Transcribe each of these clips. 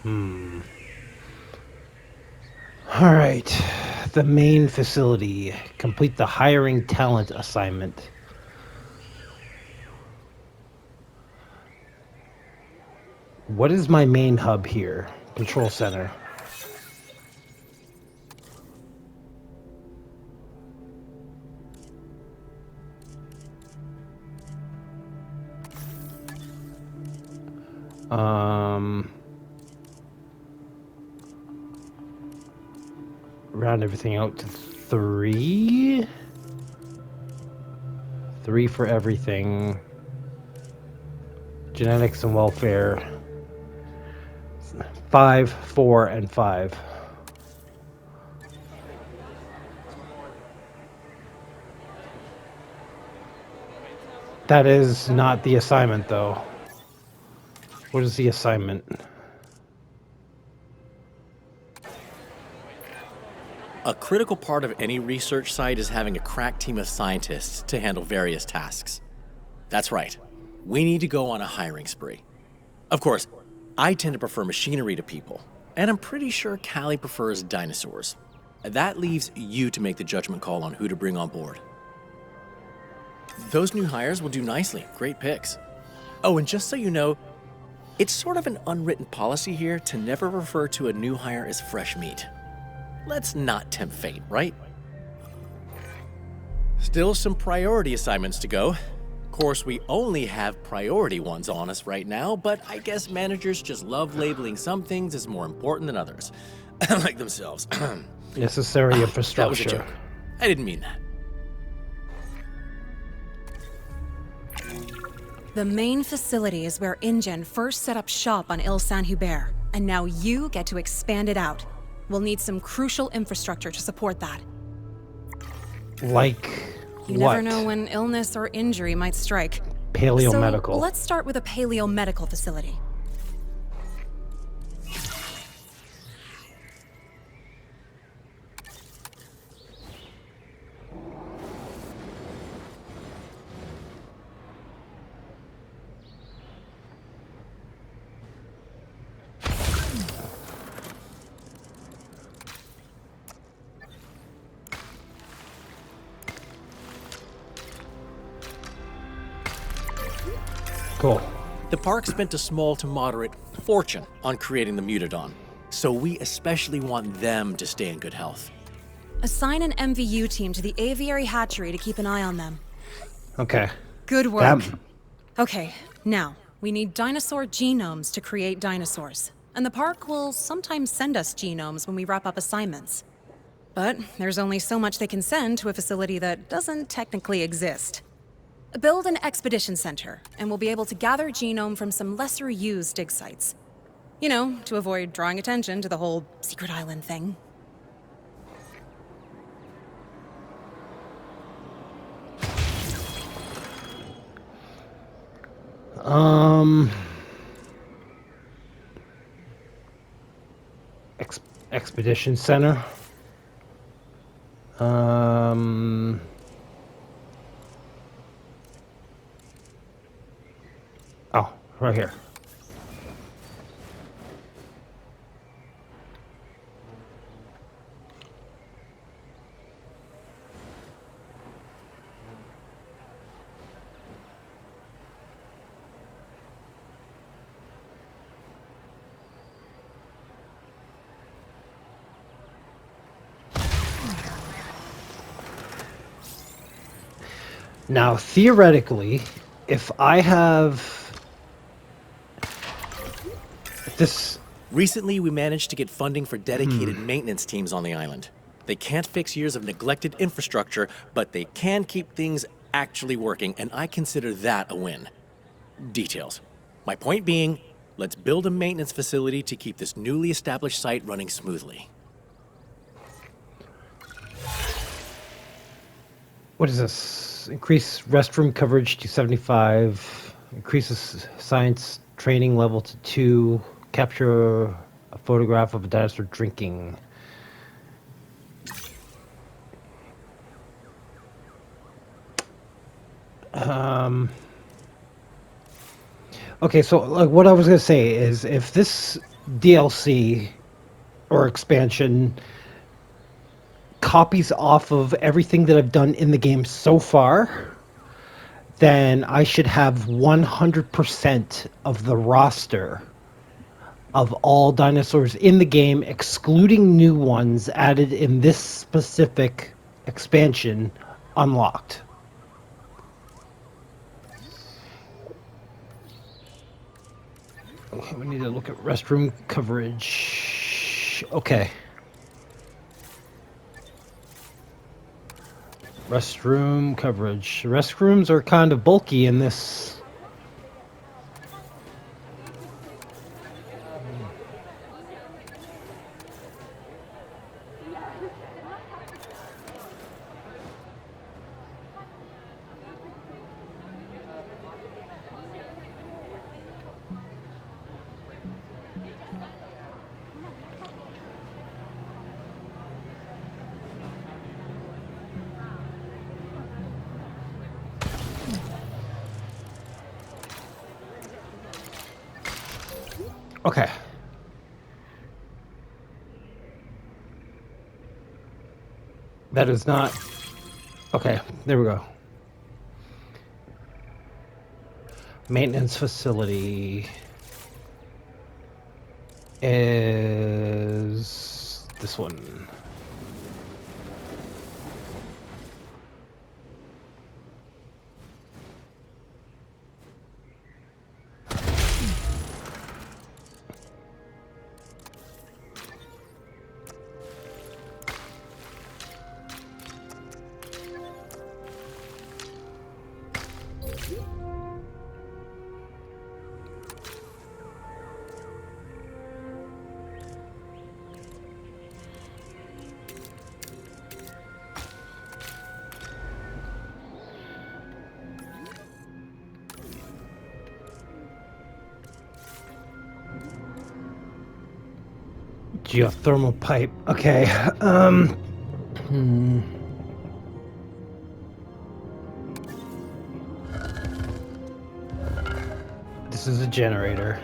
All right. The main facility. Complete the hiring talent assignment. What is my main hub here? Control center. Round everything out to 3. 3 for everything. Genetics and welfare. 5, 4, and 5. That is not the assignment, though. What is the assignment? A critical part of any research site is having a crack team of scientists to handle various tasks. That's right. We need to go on a hiring spree. Of course, I tend to prefer machinery to people, and I'm pretty sure Callie prefers dinosaurs. That leaves you to make the judgment call on who to bring on board. Those new hires will do nicely. Great picks. Oh, and just so you know, it's sort of an unwritten policy here to never refer to a new hire as fresh meat. Let's not tempt fate, right? Still some priority assignments to go. Of course, we only have priority ones on us right now, but I guess managers just love labeling some things as more important than others. Like themselves. Necessary infrastructure. That was a joke. I didn't mean that. The main facility is where InGen first set up shop on Ile Saint-Hubert, and now you get to expand it out. We'll need some crucial infrastructure to support that. Like You what? never know when illness or injury might strike. Paleomedical. So let's start with a paleomedical facility. Cool. The park spent a small to moderate fortune on creating the Mutadon, so we especially want them to stay in good health. Assign an MVU team to the aviary hatchery to keep an eye on them. Okay. Good work. Damn. Okay, now, we need dinosaur genomes to create dinosaurs. And the park will sometimes send us genomes when we wrap up assignments. But there's only so much they can send to a facility that doesn't technically exist. Build an expedition center, and we'll be able to gather genome from some lesser-used dig sites. You know, to avoid drawing attention to the whole secret island thing. Expedition center. Oh, right here. Now, theoretically, if I have this... Recently, we managed to get funding for dedicated maintenance teams on the island. They can't fix years of neglected infrastructure, but they can keep things actually working, and I consider that a win. Details. My point being, let's build a maintenance facility to keep this newly established site running smoothly. What is this? Increase restroom coverage to 75. Increases science training level to 2. Capture a photograph of a dinosaur drinking. Okay, so like what I was gonna say is if this DLC or expansion copies off of everything that I've done in the game so far, then I should have 100% of the roster of all dinosaurs in the game, excluding new ones added in this specific expansion, unlocked. Okay, we need to look at restroom coverage. Okay. Restroom coverage. Restrooms are kind of bulky in this. Okay. That is not... Okay, there we go. Maintenance facility is this one. Geothermal pipe. Okay. Hmm. This is a generator.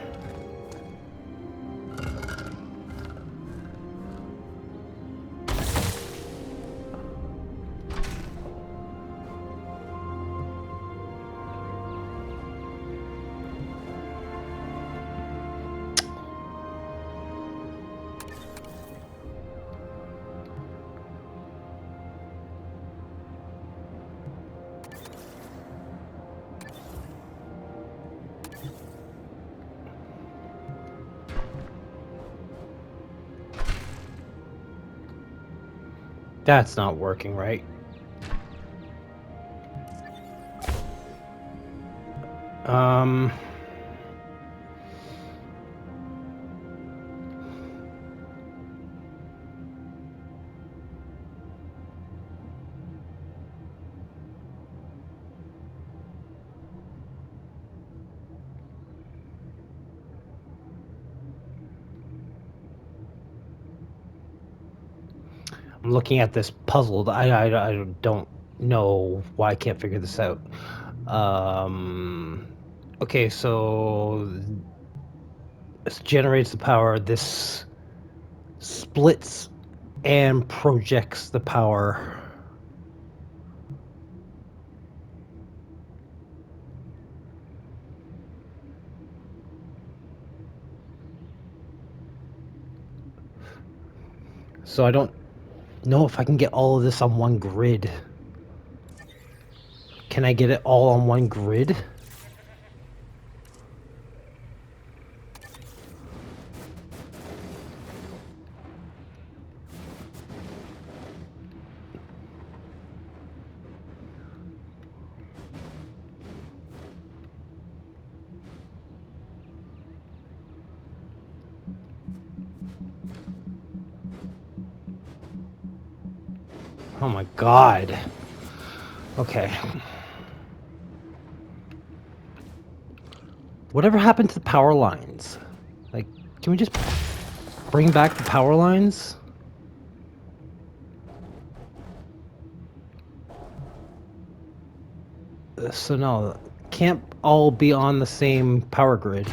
That's not working right. Um... I'm looking at this puzzled. I don't know why I can't figure this out. Okay, so this generates the power. This splits and projects the power. So I don't know if I can get all of this on one grid. Can I get it all on one grid? Oh my god. Okay. Whatever happened to the power lines? Like, can we just bring back the power lines? So no, can't all be on the same power grid.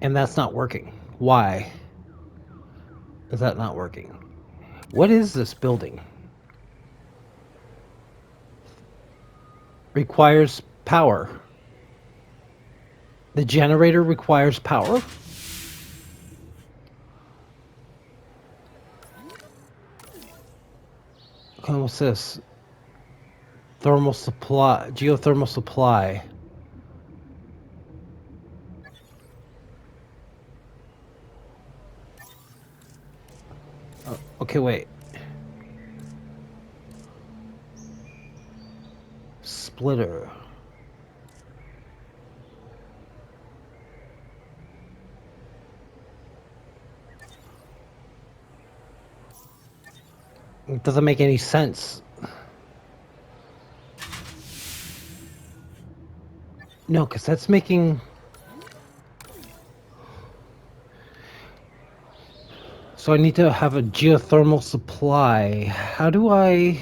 And that's not working. Why is that not working? What is this building? Requires power. The generator requires power? Okay, what's this? Thermal supply, geothermal supply. Okay, wait. Splitter. It doesn't make any sense. No, because that's making... So I need to have a geothermal supply. How do I...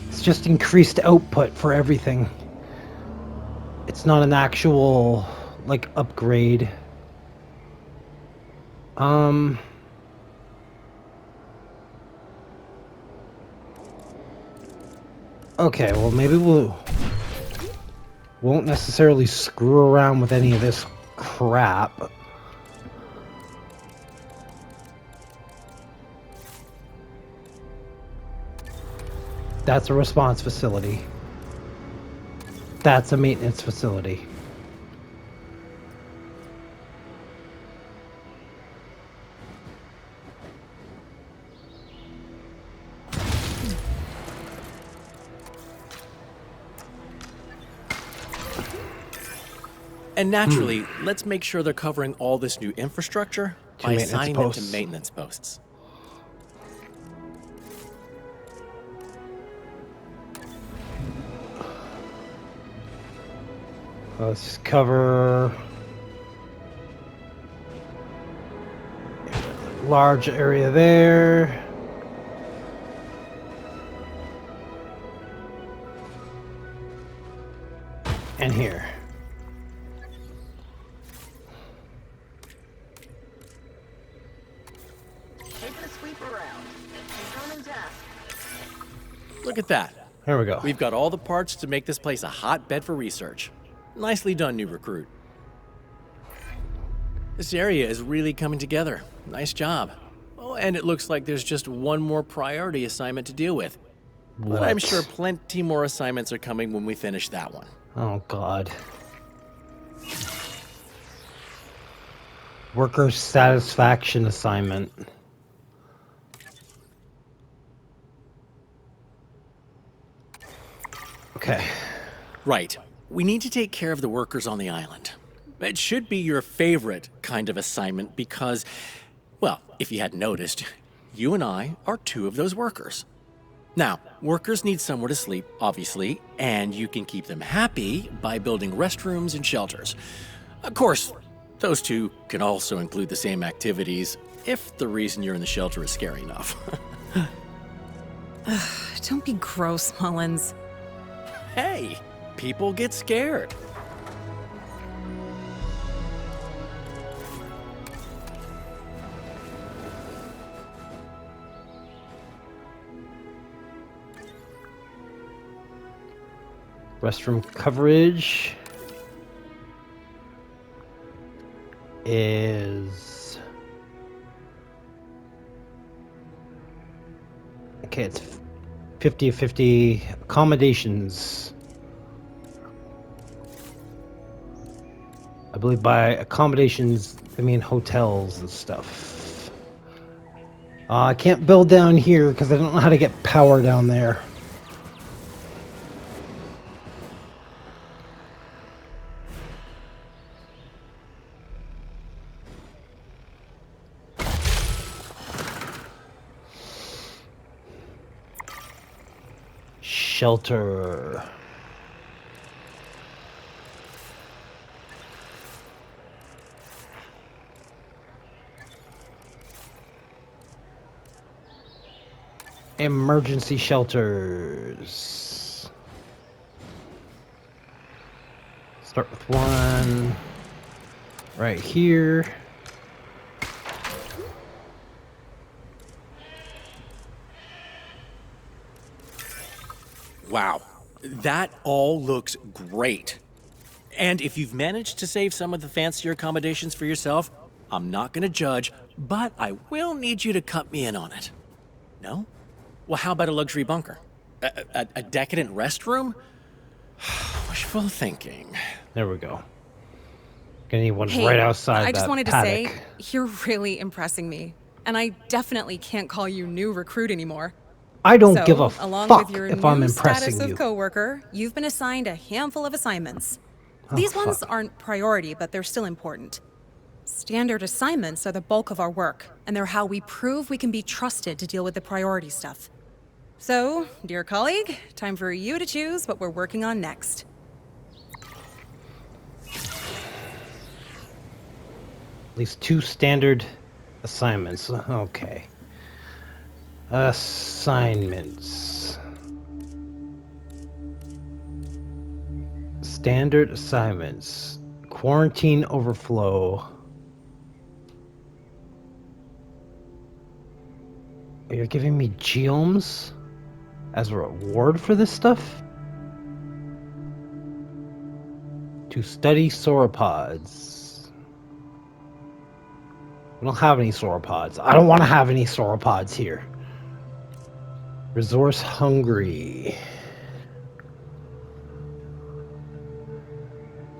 It's just increased output for everything. It's not an actual, like, upgrade. Okay, well, maybe won't necessarily screw around with any of this crap. That's a response facility. That's a maintenance facility. And naturally, let's make sure they're covering all this new infrastructure To by maintenance assigning them to posts. maintenance posts. Let's just cover large area there. And here. Taking a sweep around. Confirming task. Look at that. There we go. We've got all the parts to make this place a hotbed for research. Nicely done, new recruit. This area is really coming together. Nice job. Oh, and it looks like there's just one more priority assignment to deal with. But I'm What? sure plenty more assignments are coming when we finish that one. Oh, God. Worker satisfaction assignment. Okay. Right. We need to take care of the workers on the island. It should be your favorite kind of assignment because, well, if you hadn't noticed, you and I are two of those workers. Now, workers need somewhere to sleep, obviously, and you can keep them happy by building restrooms and shelters. Of course, those two can also include the same activities if the reason you're in the shelter is scary enough. Don't be gross, Mullins. Hey, people get scared. Restroom coverage is... Okay, it's 50-50 accommodations. I believe by accommodations, I mean hotels and stuff. I can't build down here because I don't know how to get power down there. shelter. Emergency shelters. Start with one right here. Wow, that all looks great. And if you've managed to save some of the fancier accommodations for yourself, I'm not gonna judge, but I will need you to cut me in on it. No? Well, how about a luxury bunker? A decadent restroom? Wishful thinking. There we go. Gonna need one Hey, right outside I just that wanted to paddock. say, you're really impressing me. And I definitely can't call you new recruit anymore. I don't So, give a along fuck with your if new I'm status impressing of you. coworker, you've been assigned a handful of assignments. Oh, These ones fuck. aren't priority, but they're still important. Standard assignments are the bulk of our work, and they're how we prove we can be trusted to deal with the priority stuff. So, dear colleague, time for you to choose what we're working on next. At least 2 standard assignments. Okay. Assignments. Standard assignments. Quarantine overflow. You're giving me geomes as a reward for this stuff? To study sauropods. We don't have any sauropods. I don't want to have any sauropods here. Resource hungry.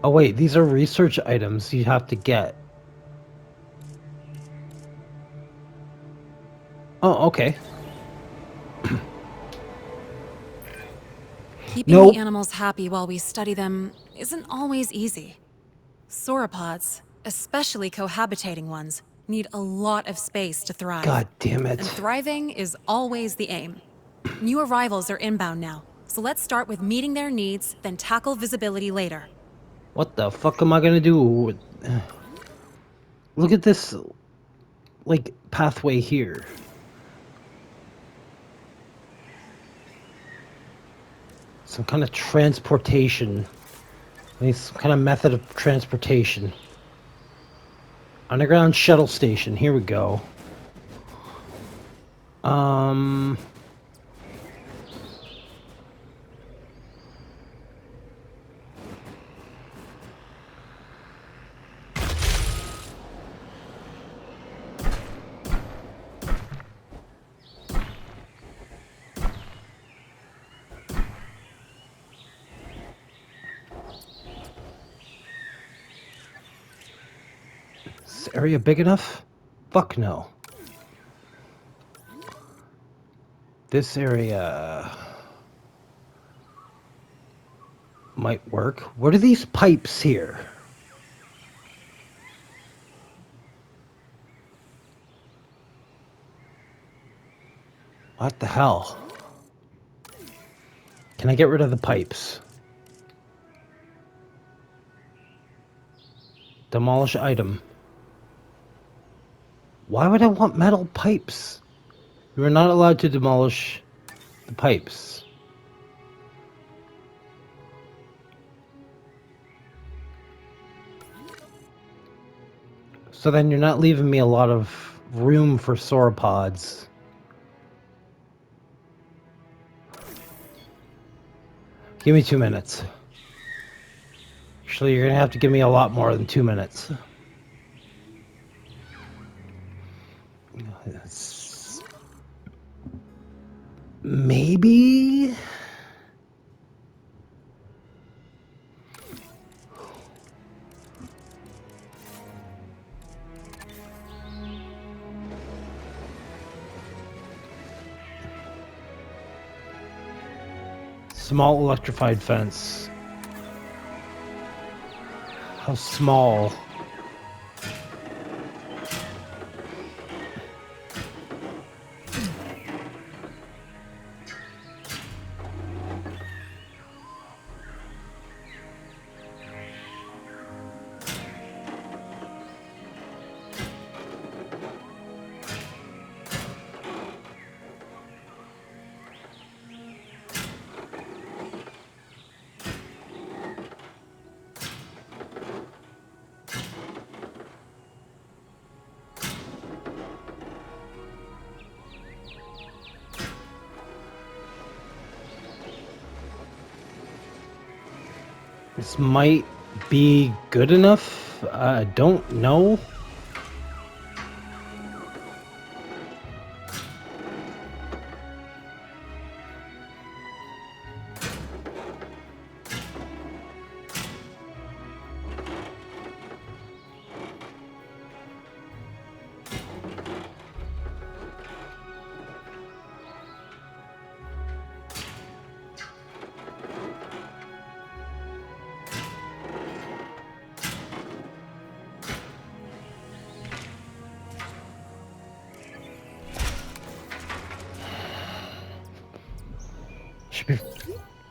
Oh wait, these are research items you have to get. Oh, okay. Keeping Nope. the animals happy while we study them isn't always easy. Sauropods, especially cohabitating ones, need a lot of space to thrive. God damn And it. thriving is always the aim. New arrivals are inbound now, so let's start with meeting their needs, then tackle visibility later. What the fuck am I gonna do? Look at this, like, pathway here. Some kind of transportation. I need some kind of method of transportation. Underground shuttle station. Here we go. Is this area big enough? Fuck no. This area might work. What are these pipes here? What the hell? Can I get rid of the pipes? Demolish item. Why would I want metal pipes? You are not allowed to demolish the pipes. So then you're not leaving me a lot of room for sauropods. Give me 2 minutes. Actually, you're gonna have to give me a lot more than 2 minutes. Maybe? Small electrified fence. How small? This might be good enough. I don't know.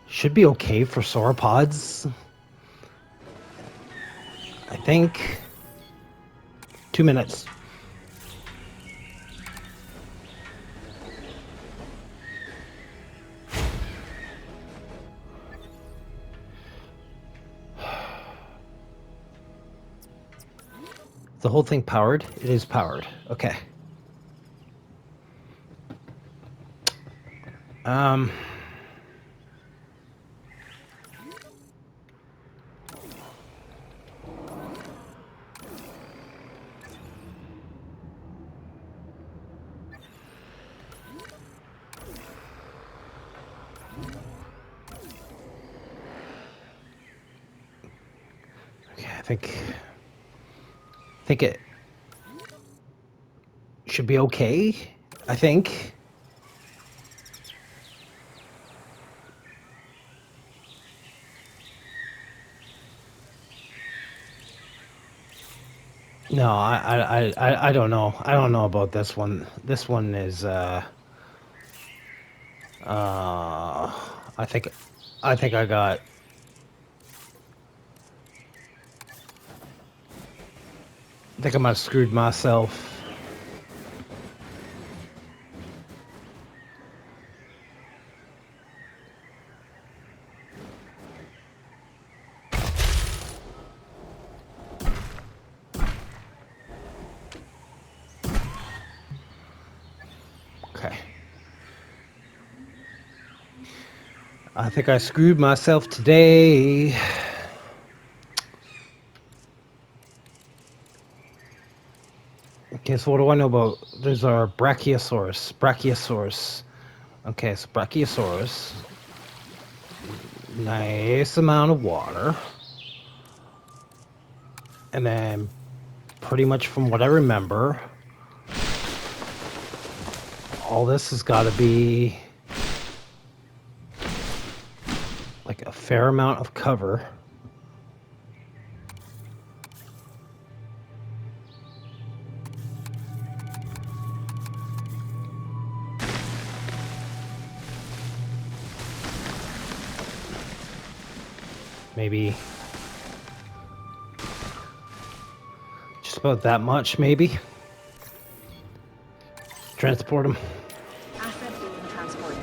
Should be okay for sauropods. I think 2 minutes. The whole thing powered? It is powered. Okay. Okay, I think it should be okay. I think. No, I don't know. I don't know about this one. This one is I think I got I think I might have screwed myself. Okay. I think I screwed myself today. Okay, so what do I know about? There's our Brachiosaurus. Brachiosaurus. Okay, so Brachiosaurus. Nice amount of water. And then, pretty much from what I remember, all this has got to be like a fair amount of cover. Maybe just about that much, maybe. Transport them. Asset being transported.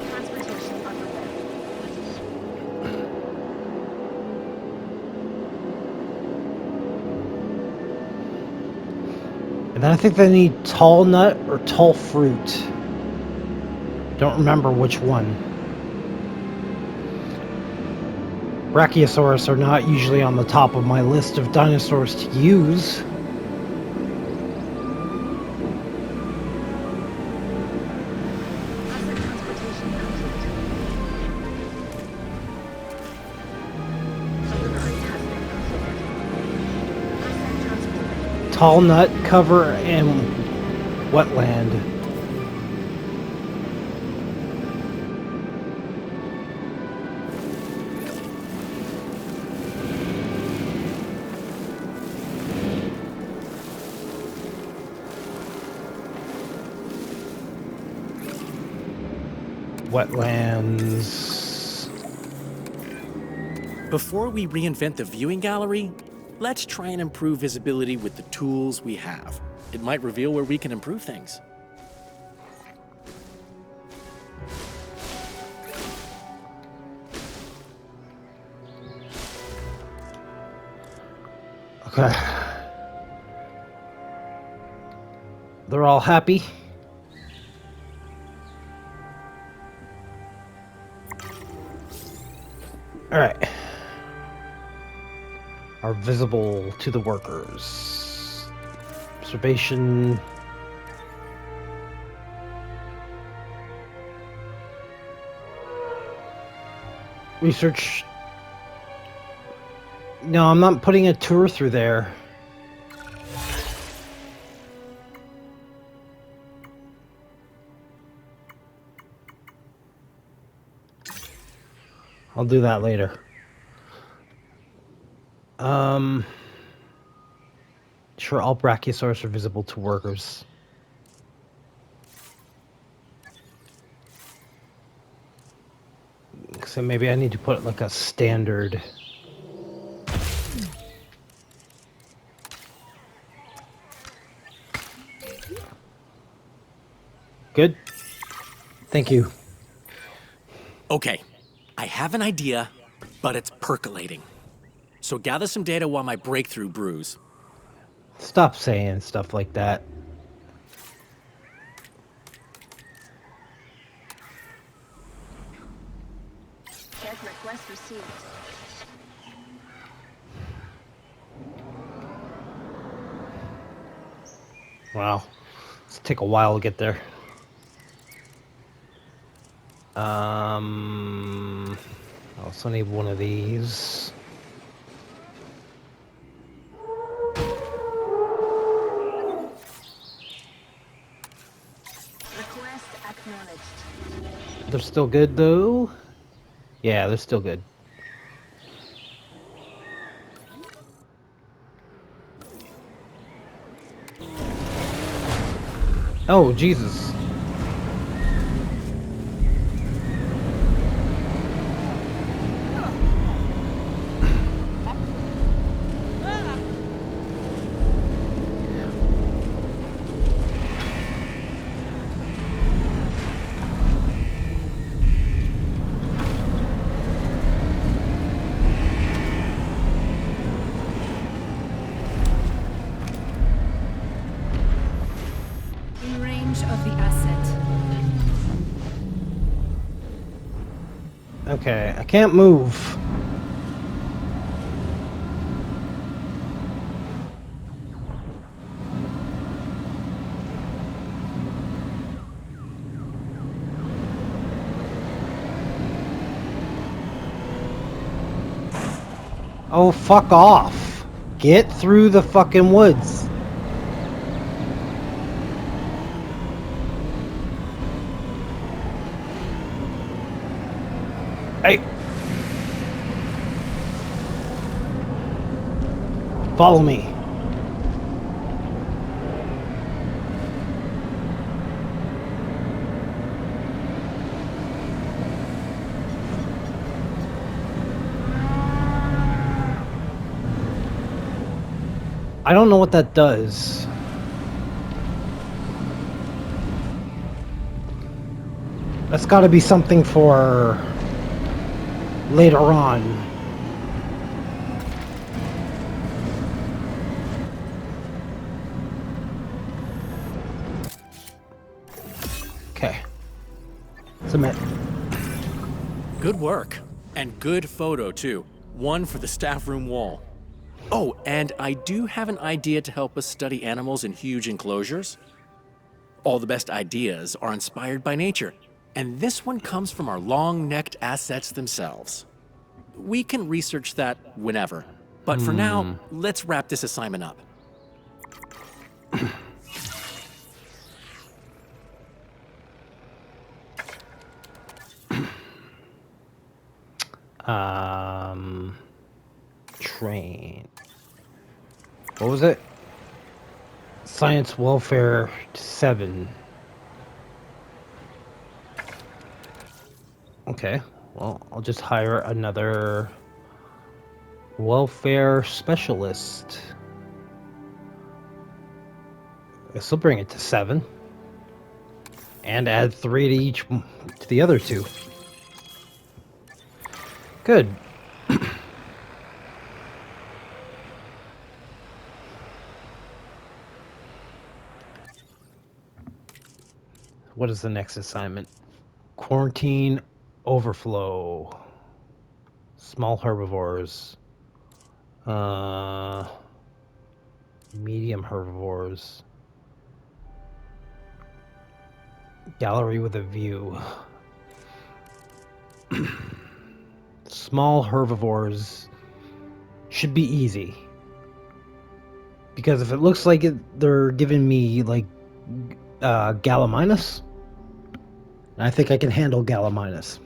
Transportation underway. And then I think they need tall nut or tall fruit. Don't remember which one. Brachiosaurus are not usually on the top of my list of dinosaurs to use. Asset transportation complete. Delivery has been completed. Asset transported. Tall nut cover and wetland. Wetlands. Before we reinvent the viewing gallery, let's try and improve visibility with the tools we have. It might reveal where we can improve things. Okay. They're all happy. All right. are visible to the workers. Observation. Research. No, I'm not putting a tour through there. I'll do that later. Sure, all brachiosaurs are visible to workers. So maybe I need to put like a standard. Good. Thank you. Okay, I have an idea, but it's percolating. So gather some data while my breakthrough brews. Stop saying stuff like that. Check request received. Wow. It's take a while to get there. I also need one of these. Request acknowledged. They're still good though? Yeah, they're still good. Oh, Jesus. In range of the asset. Okay, I can't move. Oh, fuck off. Get through the fucking woods. Hey. Follow me. I don't know what that does. That's got to be something for later on. Okay. Submit. Good work. And good photo, too. One for the staff room wall. Oh, and I do have an idea to help us study animals in huge enclosures. All the best ideas are inspired by nature, and this one comes from our long-necked assets themselves. We can research that whenever, but for now, let's wrap this assignment up. Train. What was it? Science Welfare 7. Okay, well, I'll just hire another welfare specialist. This will bring it to 7. And add 3 to each, to the other 2. Good. What is the next assignment? Quarantine overflow. Small herbivores. Uh, medium herbivores. Gallery with a view. Small herbivores should be easy. Because if it looks like they're giving me like Gallimimus, I think I can handle Gallimimus.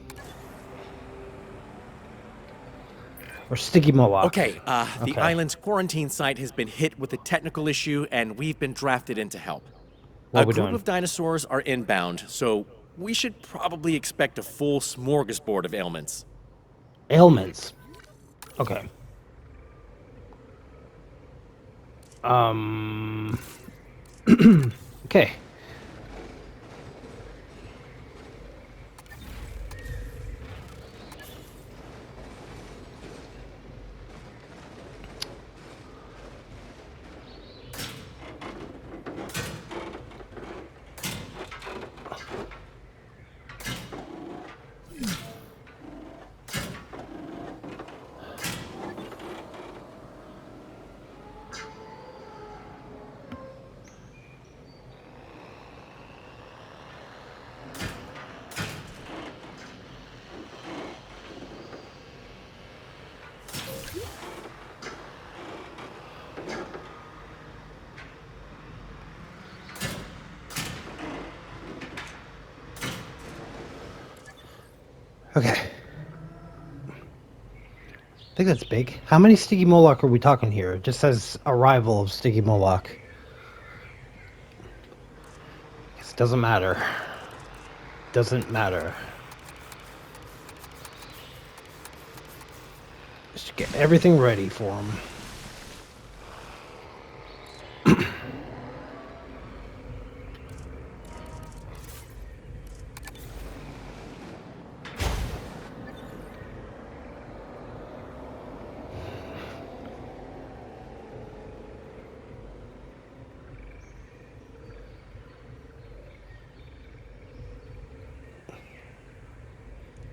Or Sticky Moloch. Okay, the island's quarantine site has been hit with a technical issue, and we've been drafted in to help. What A we group doing? of dinosaurs are inbound, so we should probably expect a full smorgasbord of ailments. Ailments. Okay. Um. Okay. Okay. I think that's big. How many Sticky Moloch are we talking here? It just says arrival of Sticky Moloch. It doesn't matter. Doesn't matter. Just get everything ready for him.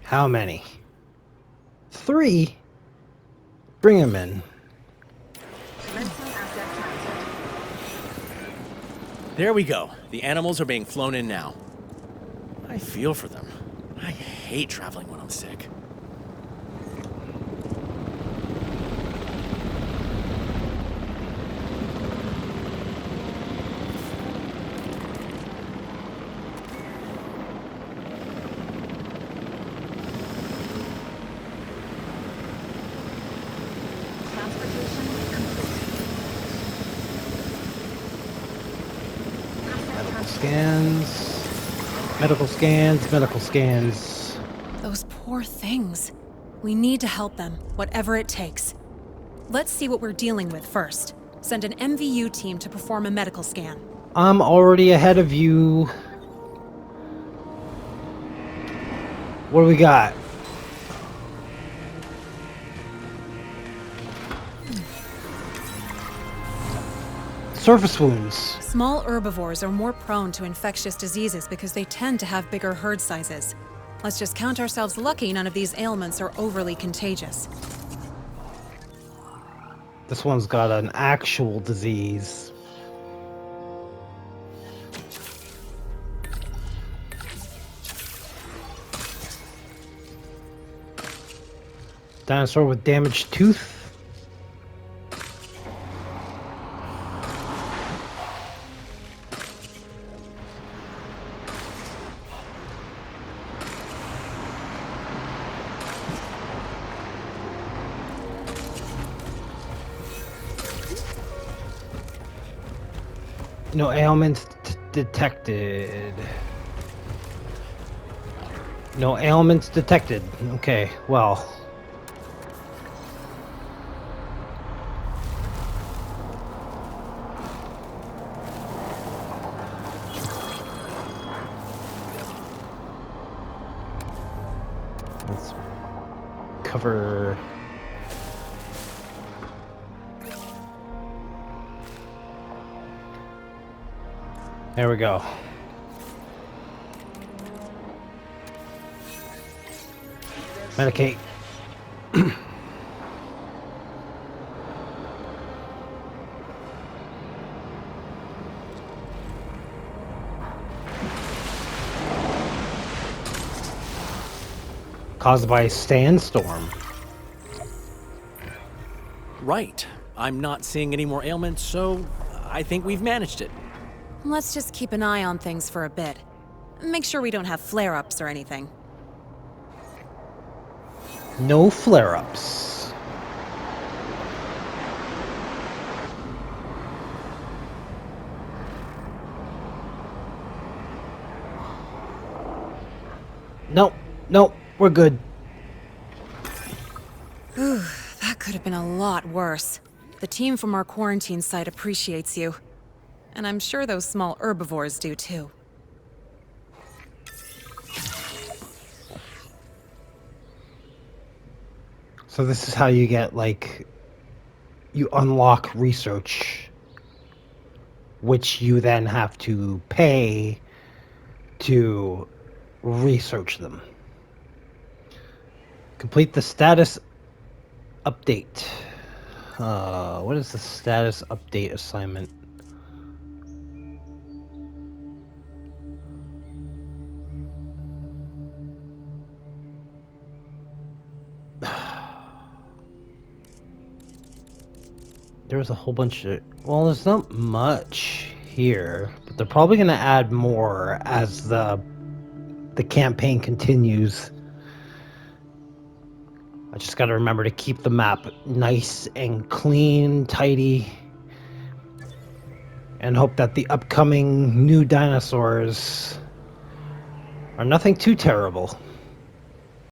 How many? 3? Bring him in. Commencing asset transit. There we go. The animals are being flown in now. I feel for them. I hate traveling when I'm sick. Transportation complete. Asset Scans. Medical scans. Medical scans. Those poor things. We need to help them, whatever it takes. Let's see what we're dealing with first. Send an MVU team to perform a medical scan. I'm already ahead of you. What do we got? Surface wounds. Small herbivores are more prone to infectious diseases because they tend to have bigger herd sizes. Let's just count ourselves lucky none of these ailments are overly contagious. This one's got an actual disease. Dinosaur with damaged tooth. No ailments detected. No ailments detected. Okay, well. Let's cover. There we go. Medicate. caused by a sandstorm. Right. I'm not seeing any more ailments, so I think we've managed it. Let's just keep an eye on things for a bit. Make sure we don't have flare-ups or anything. No flare-ups. Nope, nope, we're good. That could have been a lot worse. The team from our quarantine site appreciates you. And I'm sure those small herbivores do too. So this is how you get, like, you unlock research, which you then have to pay to research them. Complete the status update. What is the status update assignment? There's a whole bunch of... Well, there's not much here, but they're probably going to add more as the campaign continues. I just got to remember to keep the map nice and clean, tidy, and hope that the upcoming new dinosaurs are nothing too terrible.